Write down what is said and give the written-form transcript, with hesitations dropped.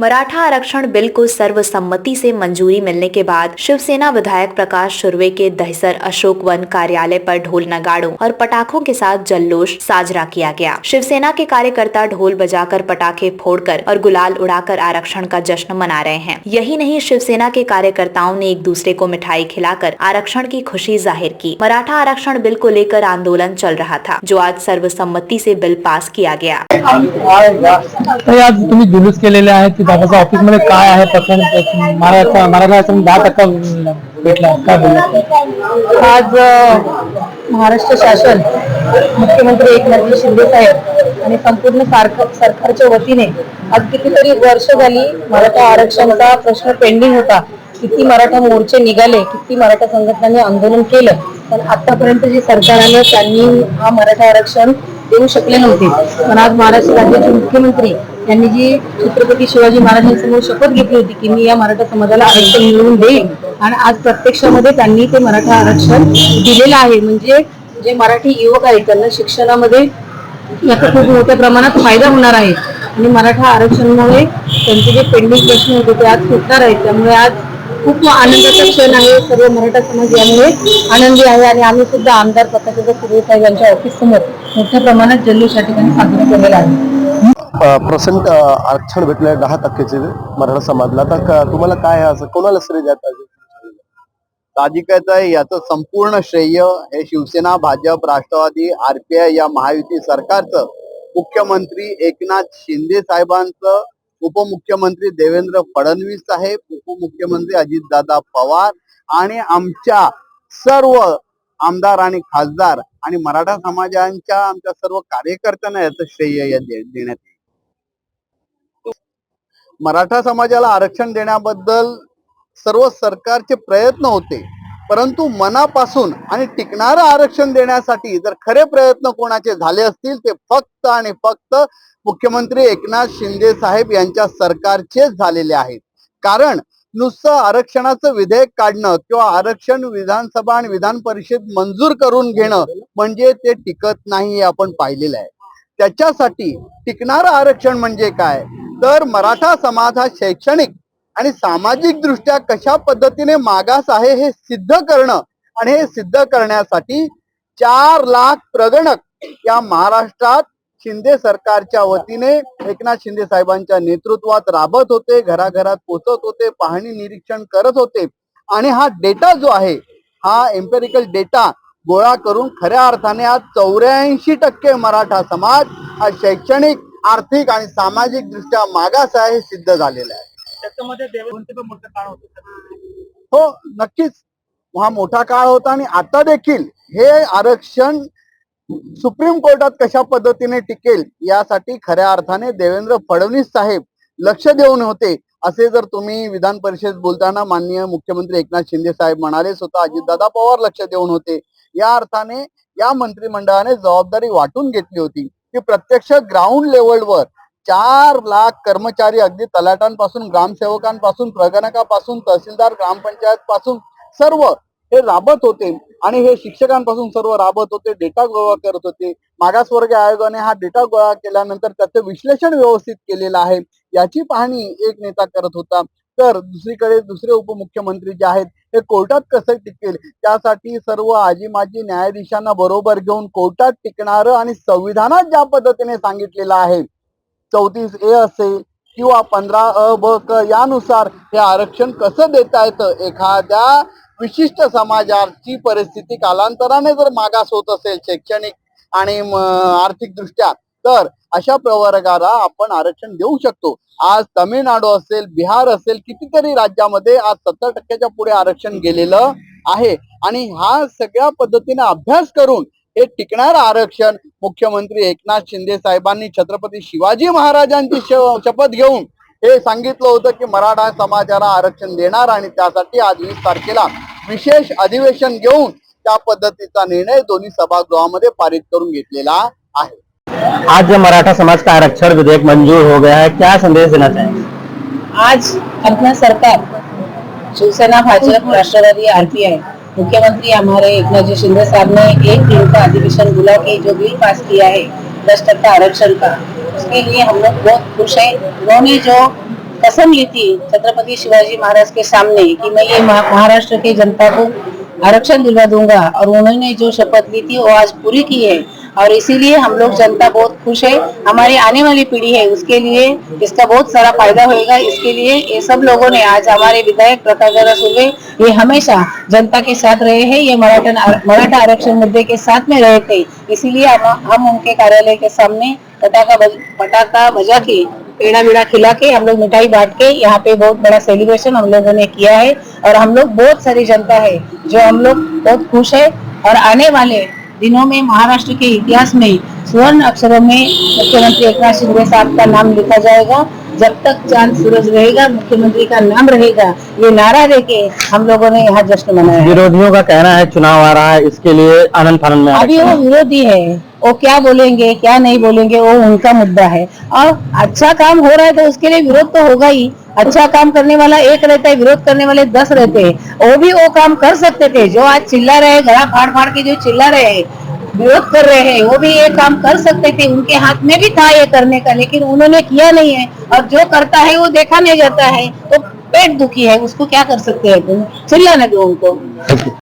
मराठा आरक्षण बिल को सर्वसम्मति से मंजूरी मिलने के बाद शिवसेना विधायक प्रकाश सुर्वे के दहिसर अशोक वन कार्यालय पर ढोल नगाड़ों और पटाखों के साथ जल्लोष साजरा किया गया। शिवसेना के कार्यकर्ता ढोल बजाकर, पटाखे फोड़कर और गुलाल उड़ाकर आरक्षण का जश्न मना रहे हैं। यही नहीं, शिवसेना के कार्यकर्ताओं ने एक दूसरे को मिठाई खिलाकर आरक्षण की खुशी जाहिर की। मराठा आरक्षण बिल को लेकर आंदोलन चल रहा था, जो आज सर्वसम्मति से बिल पास किया गया। आज तुम्ही जुलूस केलेले आहे की दादाच्या ऑफिस मध्ये काय आहे प्रकरण? मराठा 10% भेटला, काय बोलला? आज महाराष्ट्र शासन, मुख्यमंत्री एकनाथ शिंदे साहेब आणि संपूर्ण सरकारच्या वतीने आज कितीतरी वर्ष झाली मराठा आरक्षणाचा प्रश्न पेंडिंग होता. किती मराठा मोर्चे निघाले, किती मराठा संघटनांनी आंदोलन केलं, पण आतापर्यंत जे सरकार आलं त्यांनी हा मराठा आरक्षण देऊ शकले नव्हते. पण आज महाराष्ट्र राज्याचे मुख्यमंत्री यांनी जी छत्रपती शिवाजी महाराजांसमोर शपथ घेतली होती की मी या मराठा समाजाला आरक्षण मिळवून देईन, आणि आज प्रत्यक्षामध्ये त्यांनी ते मराठा आरक्षण दिलेलं आहे. म्हणजे जे मराठी युवक आहेत त्यांना शिक्षणामध्ये याचा खूप मोठ्या प्रमाणात फायदा होणार आहे आणि मराठा आरक्षणामुळे त्यांचे जे पेंडिंग प्रश्न होते ते आज सुटणार आहेत. त्यामुळे आज खूप आनंदाचा क्षण आहे. सर्व मराठा समाज यामुळे आनंदी आहे आणि आम्ही सुद्धा आमदार प्रकाश सुर्वे साहेब यांच्या ऑफिस समोर मोठ्या प्रमाणात जल्लोष या ठिकाणी साजरा केलेला आहे. पर्सेंट आरक्षण भेटले 10%चे मराठा समाजला, तर तुम्हाला काय असं कोणाला श्रेय द्यायचं? साहजिकच आहे, याचं संपूर्ण श्रेय हे शिवसेना, भाजप, राष्ट्रवादी, आरपीआय या महायुती सरकारचं, मुख्यमंत्री एकनाथ शिंदे साहेबांचं, उपमुख्यमंत्री देवेंद्र फडणवीस साहेब, उपमुख्यमंत्री अजितदादा पवार आणि आमच्या सर्व आमदार आणि खासदार आणि मराठा समाजाच्या आमच्या सर्व कार्यकर्त्यांना याचं श्रेय देण्यात येईल. मराठा समाजाला आरक्षण देण्याबद्दल सर्व सरकारचे प्रयत्न होते, परंतु मनापासून आणि टिकणारं आरक्षण देण्यासाठी जर खरे प्रयत्न कोणाचे झाले असतील ते फक्त आणि फक्त मुख्यमंत्री एकनाथ शिंदे साहेब यांच्या सरकारचेच झालेले आहेत. कारण नुसतं आरक्षणाचं विधेयक काढणं किंवा आरक्षण विधानसभा आणि विधान परिषद मंजूर करून घेणं म्हणजे ते टिकत नाही, हे आपण पाहिलेलं आहे. त्याच्यासाठी टिकणारं आरक्षण म्हणजे काय, तर मराठा समाज हा शैक्षणिक आणि सामाजिक दृष्ट्या कशा पद्धतीने मागास आहे हे सिद्ध करणं, आणि हे सिद्ध करण्यासाठी 4 लाख प्रगणक या महाराष्ट्रात शिंदे सरकारच्या वतीने एकनाथ शिंदे साहेबांच्या नेतृत्वात राबत होते, घराघरात पोहोचत होते, पाहणी निरीक्षण करत होते. आणि हा डेटा जो आहे, हा एम्पेरिकल डेटा गोळा करून खऱ्या अर्थाने आज 84% मराठा समाज हा शैक्षणिक, आर्थिक आणि सामाजिक दृष्ट्या मागास आहे हे सिद्ध झालेलं आहे. त्याच्यामध्ये देवेंद्र मोठा काळ होता. हो, नक्कीच हा मोठा काळ होता. आणि आता देखील हे आरक्षण सुप्रीम कोर्टात कशा पद्धतीने टिकेल यासाठी खऱ्या अर्थाने देवेंद्र फडणवीस साहेब लक्ष देऊन होते, असे जर तुम्ही विधान परिषद बोलताना माननीय मुख्यमंत्री एकनाथ शिंदे साहेब म्हणाले, स्वतः अजितदादा पवार लक्ष देऊन होते. या अर्थाने या मंत्रिमंडळाने जबाबदारी वाटून घेतली होती की प्रत्यक्ष ग्राउंड लेवलवर 4 लाख कर्मचारी, अगदी तलाठ्यांपासून, ग्रामसेवकांपासून, प्रगणकापासून, तहसीलदार, ग्रामपंचायत पासून सर्व हे राबत होते आणि हे शिक्षकांपासून सर्व राबत होते, डेटा गोळा करत होते. मागासवर्ग आयोगाने हा डेटा गोळा केल्यानंतर त्याचं विश्लेषण व्यवस्थित केलेलं आहे, याची पाहणी एक नेता करत होता. तर दुसरीकडे दुसरे उपमुख्यमंत्री जे आहेत हे कोर्टात कसं टिकेल त्यासाठी सर्व आजी माजी न्यायाधीशांना बरोबर घेऊन कोर्टात टिकणारं आणि संविधानात ज्या पद्धतीने सांगितलेलं आहे 34A असेल किंवा 15A, B, K यानुसार हे आरक्षण कसं देता येतं, एखाद्या विशिष्ट समाजाची परिस्थिती कालांतराने जर मागास होत असेल शैक्षणिक आणि आर्थिक दृष्ट्या, तर अशा प्रवर्गाला आपण आरक्षण देऊ शकतो. आज तामिळनाडू असेल, बिहार असेल, कितीतरी राज्यामध्ये आज 70% पुढे आरक्षण गेलेलं आहे. आणि हा सगळ्या पद्धतीने अभ्यास करून हे टिकणारं आरक्षण मुख्यमंत्री एकनाथ शिंदे साहेबांनी छत्रपती शिवाजी महाराजांची शपथ घेऊन हे सांगितलं होतं की मराठा समाजाला आरक्षण देणार, आणि त्यासाठी आज 20 तारखेला विशेष अधिवेशन घेऊन त्या पद्धतीचा निर्णय दोन्ही सभागृहामध्ये पारित करून घेतलेला आहे. आज मराठा समाज का आरक्षण विधेयक मंजूर हो गया है, क्या संदेश देना चाहिए? आज अपना सरकार, शिवसेना, भाजप, राष्ट्रवादी, आरपीआई, मुख्यमंत्री हमारे एकनाथ जी शिंदे साहब ने 1 दिन का अधिवेशन बुला के जो बिल पास किया है 10% आरक्षण का, उसके लिए हम लोग बहुत खुश हैं. उन्होंने जो कसम ली थी छत्रपति शिवाजी महाराज के सामने कि मैं ये महाराष्ट्र की जनता को आरक्षण दिलवा दूंगा, और उन्होंने जो शपथ ली थी वो आज पूरी की है। और इसीलिए हम लोग जनता बहुत खुश है। हमारी आने वाली पीढ़ी है उसके लिए इसका बहुत सारा फायदा होगा। इसके लिए ये सब लोगों ने आज हमारे विधायक प्रकाश दादा सुर्वे ये हमेशा जनता के साथ रहे हैं। ये मराठा आरक्षण मुद्दे के साथ में रहे थे। इसीलिए हम उनके कार्यालय के सामने पटाखा बजा के पेड़ा बेड़ा खिला के हम लोग मिठाई बांट के यहाँ पे बहुत बड़ा सेलिब्रेशन हम लोगों ने किया है। और हम लोग बहुत सारी जनता है जो हम लोग बहुत खुश है। और आने वाले दिनों में महाराष्ट्र के इतिहास में स्वर्ण अक्षरों में मुख्यमंत्री एकनाथ शिंदे साहब का नाम लिखा जाएगा। जब तक चांद सूरज रहेगा मुख्यमंत्री का नाम रहेगा, ये नारा देके हम लोगों ने यहाँ जश्न मनाया है। विरोधियों का कहना है चुनाव आ रहा है, इसके लिए आनंद फानंद में अभी वो विरोधी है, वो क्या बोलेंगे क्या नहीं बोलेंगे वो उनका मुद्दा है। और अच्छा काम हो रहा है तो उसके लिए विरोध तो होगा ही। अच्छा काम करने वाला एक रहता है, विरोध करने वाले 10 रहते हैं। वो भी वो काम कर सकते थे जो आज चिल्ला रहे, गला फाड़ फाड़ के जो चिल्ला रहे हैं, विरोध कर रहे हैं, वो भी ये काम कर सकते थे। उनके हाथ में भी था ये करने का, लेकिन उन्होंने किया नहीं है। और जो करता है वो देखा नहीं जाता है, तो पेट दुखी है, उसको क्या कर सकते हैं, चिल्लाने दो उनको।